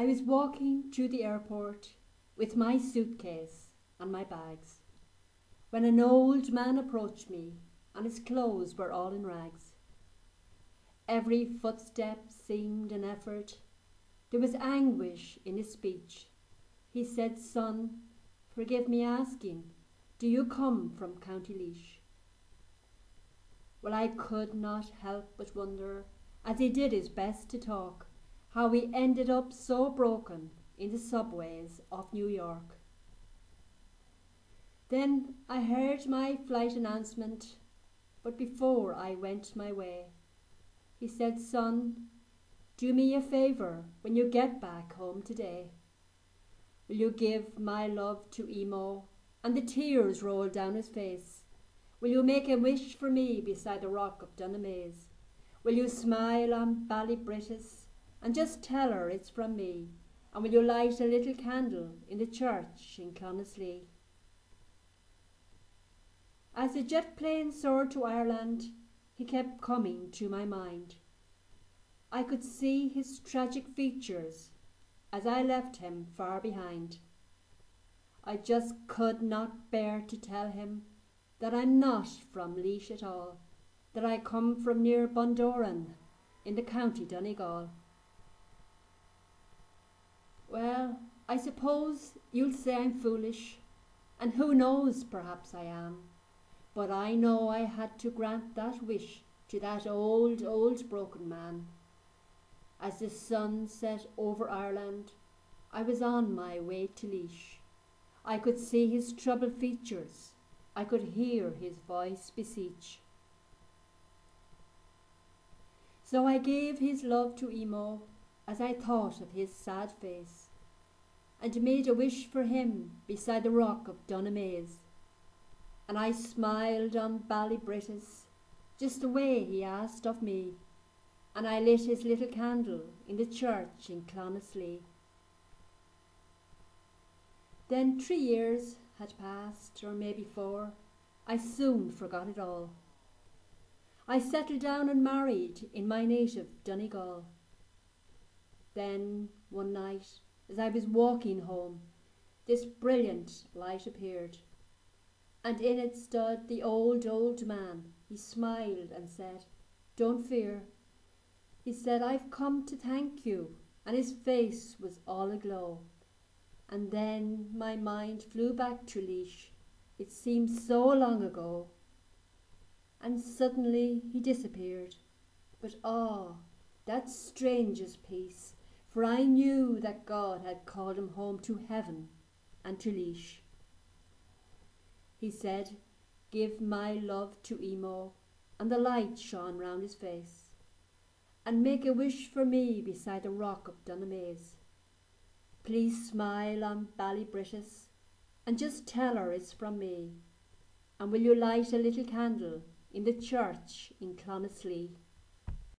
I was walking through the airport with my suitcase and my bags when an old man approached me and his clothes were all in rags. Every footstep seemed an effort. There was anguish in his speech. He said, "Son, forgive me asking, do you come from County Laois?" Well, I could not help but wonder, as he did his best to talk, how we ended up so broken in the subways of New York. Then I heard my flight announcement, but before I went my way, he said, "Son, do me a favour when you get back home today. Will you give my love to Emo?" And the tears rolled down his face. "Will you make a wish for me beside the rock of Dunamaze? Will you smile on Ballybrittis and just tell her it's from me? And will you light a little candle in the church in Clonaslee?" As the jet plane soared to Ireland, he kept coming to my mind. I could see his tragic features as I left him far behind. I just could not bear to tell him that I'm not from Laois at all, that I come from near Bundoran in the county Donegal. Well, I suppose you'll say I'm foolish, and who knows, perhaps I am, but I know I had to grant that wish to that old, old broken man. As the sun set over Ireland, I was on my way to Laois. I could see his troubled features. I could hear his voice beseech. So I gave his love to Emo as I thought of his sad face, and made a wish for him beside the rock of Dunamaze. And I smiled on Ballybrittis just the way he asked of me, and I lit his little candle in the church in Clonaslee. Then 3 years had passed, or maybe 4. I soon forgot it all. I settled down and married in my native Donegal. Then one night, as I was walking home, this brilliant light appeared, and in it stood the old, old man. He smiled and said, "Don't fear." He said, "I've come to thank you," and his face was all aglow. And then my mind flew back to Laois. It seemed so long ago. And suddenly he disappeared. But that strangest peace, for I knew that God had called him home to heaven and to Laois. He said, "Give my love to Emo," and the light shone round his face, "and make a wish for me beside the rock of Dunamaze. Please smile on Ballybrittis and just tell her it's from me. And will you light a little candle in the church in Clonaslee?"